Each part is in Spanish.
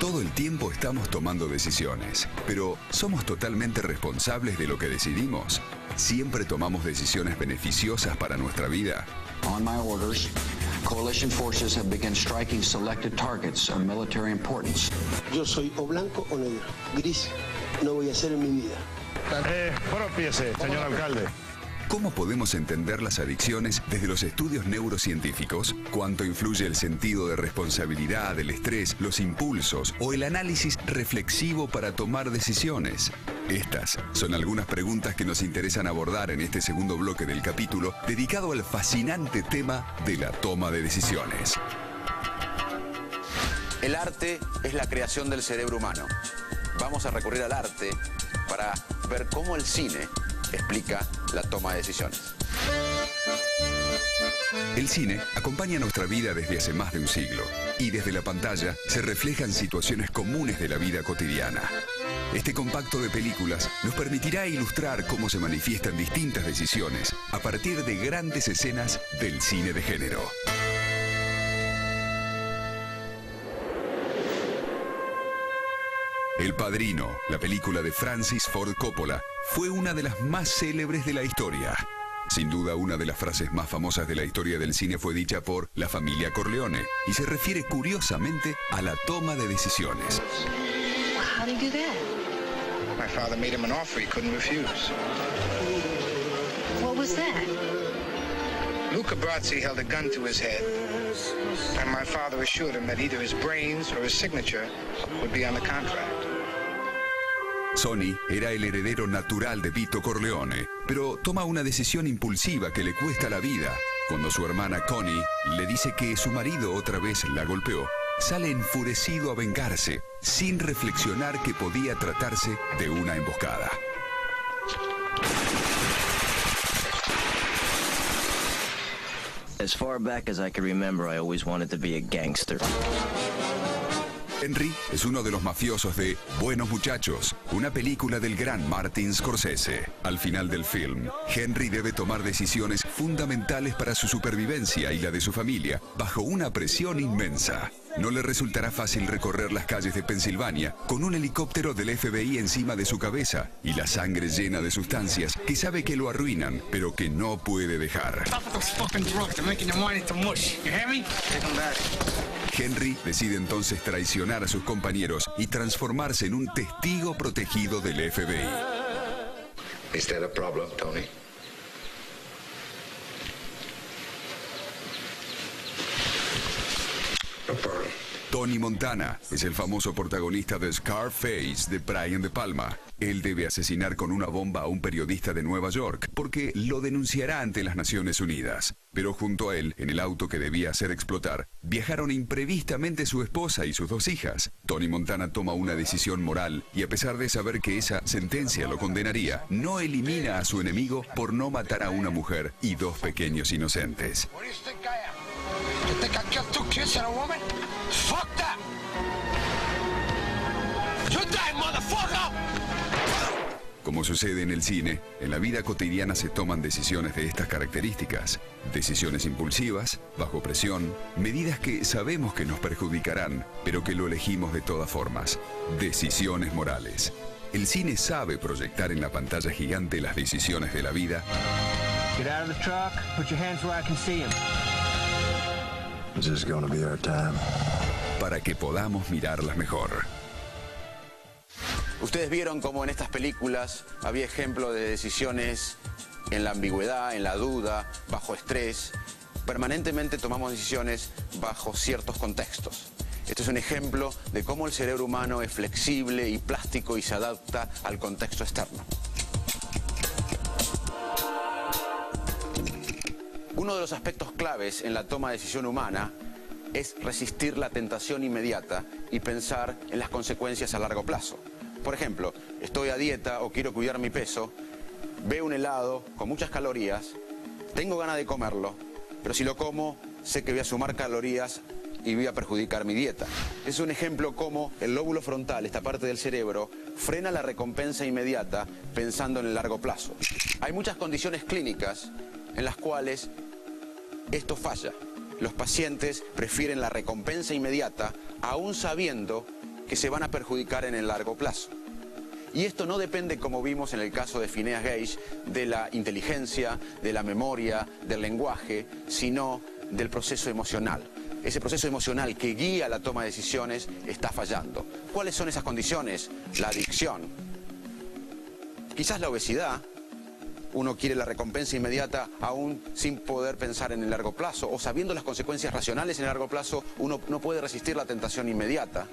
Todo el tiempo estamos tomando decisiones, pero ¿somos totalmente responsables de lo que decidimos? ¿Siempre tomamos decisiones beneficiosas para nuestra vida? On my orders, coalition forces have begun striking selected targets of military importance. Yo soy o blanco o negro. Gris no voy a ser en mi vida. Propiese, señor alcalde. ¿Cómo podemos entender las adicciones desde los estudios neurocientíficos? ¿Cuánto influye el sentido de responsabilidad, el estrés, los impulsos o el análisis reflexivo para tomar decisiones? Estas son algunas preguntas que nos interesan abordar en este segundo bloque del capítulo dedicado al fascinante tema de la toma de decisiones. El arte es la creación del cerebro humano. Vamos a recurrir al arte para ver cómo el cine explica la toma de decisiones. El cine acompaña nuestra vida desde hace más de un siglo y desde la pantalla se reflejan situaciones comunes de la vida cotidiana. Este compacto de películas nos permitirá ilustrar cómo se manifiestan distintas decisiones a partir de grandes escenas del cine de género. El Padrino, la película de Francis Ford Coppola, fue una de las más célebres de la historia. Sin duda, una de las frases más famosas de la historia del cine fue dicha por la familia Corleone y se refiere curiosamente a la toma de decisiones. How did you do that? My father made him an offer he couldn't refuse. What was that? Luca Brasi held a gun to his head, and my father assured him that either his brains or his signature would be on the contract. Sonny era el heredero natural de Vito Corleone, pero toma una decisión impulsiva que le cuesta la vida. Cuando su hermana Connie le dice que su marido otra vez la golpeó, sale enfurecido a vengarse, sin reflexionar que podía tratarse de una emboscada. As far back as I can remember, I always wanted to be a gangster. Henry es uno de los mafiosos de Buenos Muchachos, una película del gran Martin Scorsese. Al final del film, Henry debe tomar decisiones fundamentales para su supervivencia y la de su familia, bajo una presión inmensa. No le resultará fácil recorrer las calles de Pensilvania con un helicóptero del FBI encima de su cabeza y la sangre llena de sustancias que sabe que lo arruinan, pero que no puede dejar. Henry decide entonces traicionar a sus compañeros y transformarse en un testigo protegido del FBI. Is that a problem, Tony? No problem. Tony Montana es el famoso protagonista de Scarface de Brian De Palma. Él debe asesinar con una bomba a un periodista de Nueva York porque lo denunciará ante las Naciones Unidas. Pero junto a él, en el auto que debía hacer explotar, viajaron imprevistamente su esposa y sus 2 hijas. Tony Montana toma una decisión moral y a pesar de saber que esa sentencia lo condenaría, no elimina a su enemigo por no matar a una mujer y 2 pequeños inocentes. You think I killed 2 kids and a woman? Fuck that! You die, motherfucker! Como sucede en el cine, en la vida cotidiana se toman decisiones de estas características. Decisiones impulsivas, bajo presión, medidas que sabemos que nos perjudicarán, pero que lo elegimos de todas formas. Decisiones morales. El cine sabe proyectar en la pantalla gigante las decisiones de la vida. Get out of the truck, put your hands where I can see them. This is gonna be our time. Para que podamos mirarlas mejor. Ustedes vieron cómo en estas películas había ejemplos de decisiones en la ambigüedad, en la duda, bajo estrés. Permanentemente tomamos decisiones bajo ciertos contextos. Este es un ejemplo de cómo el cerebro humano es flexible y plástico y se adapta al contexto externo. Uno de los aspectos claves en la toma de decisión humana es resistir la tentación inmediata y pensar en las consecuencias a largo plazo. Por ejemplo, estoy a dieta o quiero cuidar mi peso, veo un helado con muchas calorías, tengo ganas de comerlo, pero si lo como, sé que voy a sumar calorías y voy a perjudicar mi dieta. Es un ejemplo cómo el lóbulo frontal, esta parte del cerebro, frena la recompensa inmediata pensando en el largo plazo. Hay muchas condiciones clínicas en las cuales esto falla. Los pacientes prefieren la recompensa inmediata, aún sabiendo que se van a perjudicar en el largo plazo. Y esto no depende, como vimos en el caso de Phineas Gage, de la inteligencia, de la memoria, del lenguaje, sino del proceso emocional. Ese proceso emocional que guía la toma de decisiones está fallando. ¿Cuáles son esas condiciones? La adicción. Quizás la obesidad. Uno quiere la recompensa inmediata aún sin poder pensar en el largo plazo, o sabiendo las consecuencias racionales en el largo plazo, uno no puede resistir la tentación inmediata.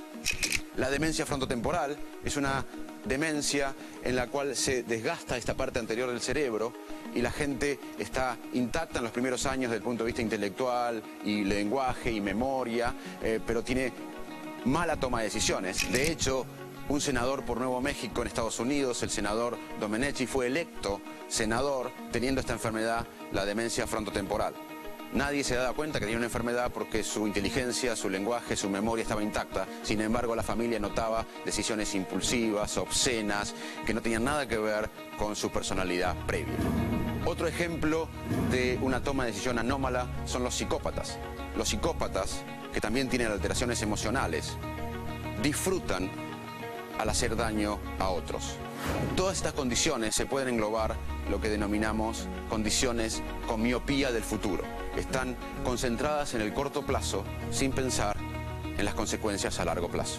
La demencia frontotemporal es una demencia en la cual se desgasta esta parte anterior del cerebro y la gente está intacta en los primeros años desde el punto de vista intelectual y lenguaje y memoria, pero tiene mala toma de decisiones. De hecho, un senador por Nuevo México en Estados Unidos, el senador Domenici, fue electo senador teniendo esta enfermedad, la demencia frontotemporal. Nadie se daba cuenta que tenía una enfermedad porque su inteligencia, su lenguaje, su memoria estaba intacta. Sin embargo, la familia notaba decisiones impulsivas, obscenas, que no tenían nada que ver con su personalidad previa. Otro ejemplo de una toma de decisión anómala son los psicópatas. Los psicópatas, que también tienen alteraciones emocionales, disfrutan al hacer daño a otros. Todas estas condiciones se pueden englobar lo que denominamos condiciones con miopía del futuro. Están concentradas en el corto plazo sin pensar en las consecuencias a largo plazo.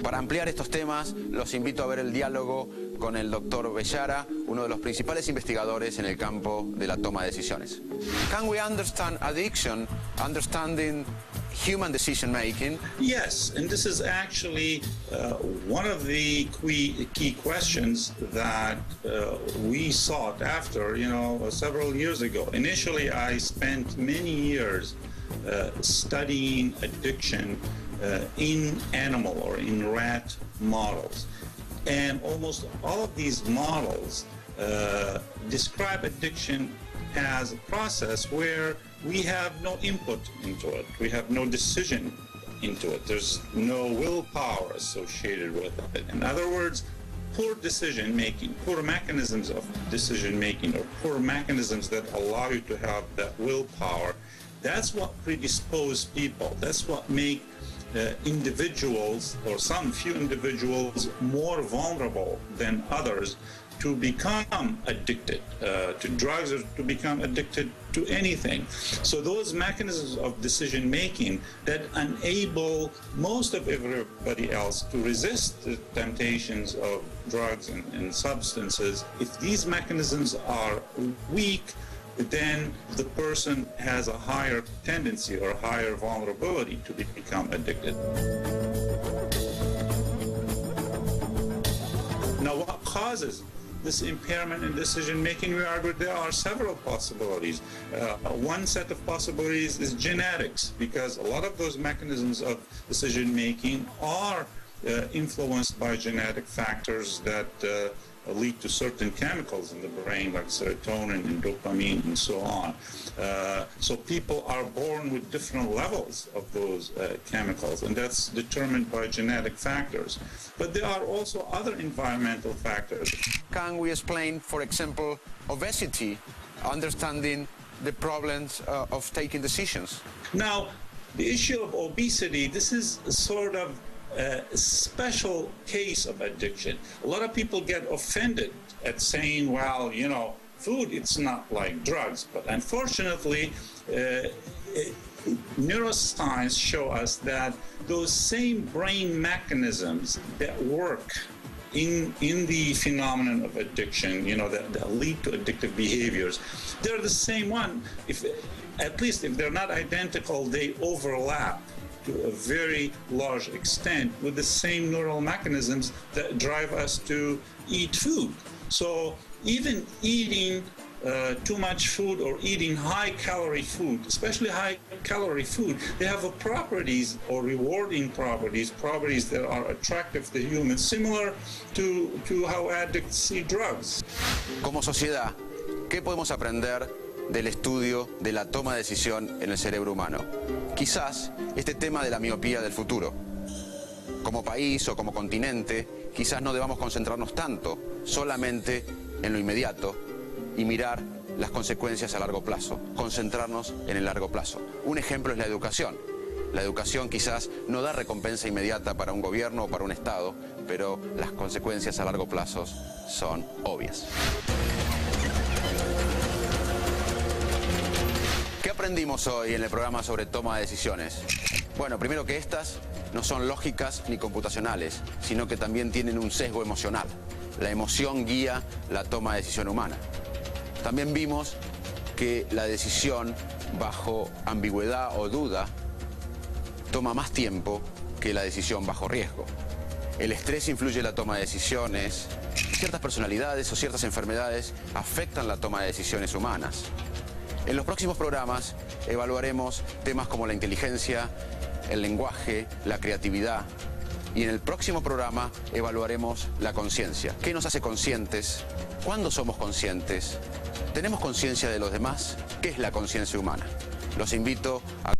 Para ampliar estos temas, los invito a ver el diálogo con el doctor Bellara, uno de los principales investigadores en el campo de la toma de decisiones. Can we understand addiction, understanding human decision making? Yes, and this is actually one of the key questions that we sought after, several years ago. Initially, I spent many years studying addiction in animal or in rat models. And almost all of these models describe addiction as a process where we have no input into it. We have no decision into it. There's no willpower associated with it. In other words, poor decision making, poor mechanisms of decision making, or poor mechanisms that allow you to have that willpower, that's what predispose people. That's what make individuals, or some few individuals, more vulnerable than others to become addicted to drugs or to become addicted to anything. So those mechanisms of decision making that enable most of everybody else to resist the temptations of drugs and substances, if these mechanisms are weak, then the person has a higher tendency or higher vulnerability to become addicted. Now, what causes this impairment in decision-making? We argued there are several possibilities. One set of possibilities is genetics, because a lot of those mechanisms of decision-making are influenced by genetic factors that lead to certain chemicals in the brain, like serotonin and dopamine and so on. So people are born with different levels of those chemicals, and that's determined by genetic factors. But there are also other environmental factors. Can we explain, for example, obesity, understanding the problems of taking decisions? Now, the issue of obesity, this is sort of a special case of addiction. A lot of people get offended at saying, well, food, it's not like drugs. But unfortunately, neuroscience show us that those same brain mechanisms that work in the phenomenon of addiction, that lead to addictive behaviors, they're the same one. At least if they're not identical, they overlap to a very large extent with the same neural mechanisms that drive us to eat food. So even eating too much food or eating high-calorie food, especially high-calorie food, they have properties or rewarding properties that are attractive to humans, similar to how addicts see drugs. Como sociedad, ¿qué podemos aprender del estudio de la toma de decisión en el cerebro humano? Quizás este tema de la miopía del futuro. Como país o como continente, quizás no debamos concentrarnos tanto solamente en lo inmediato y mirar las consecuencias a largo plazo, concentrarnos en el largo plazo. Un ejemplo es la educación. La educación quizás no da recompensa inmediata para un gobierno o para un Estado, pero las consecuencias a largo plazo son obvias. ¿Qué aprendimos hoy en el programa sobre toma de decisiones? Bueno, primero que estas no son lógicas ni computacionales, sino que también tienen un sesgo emocional. La emoción guía la toma de decisión humana. También vimos que la decisión bajo ambigüedad o duda toma más tiempo que la decisión bajo riesgo. El estrés influye en la toma de decisiones. Ciertas personalidades o ciertas enfermedades afectan la toma de decisiones humanas. En los próximos programas evaluaremos temas como la inteligencia, el lenguaje, la creatividad. Y en el próximo programa evaluaremos la conciencia. ¿Qué nos hace conscientes? ¿Cuándo somos conscientes? ¿Tenemos conciencia de los demás? ¿Qué es la conciencia humana? Los invito a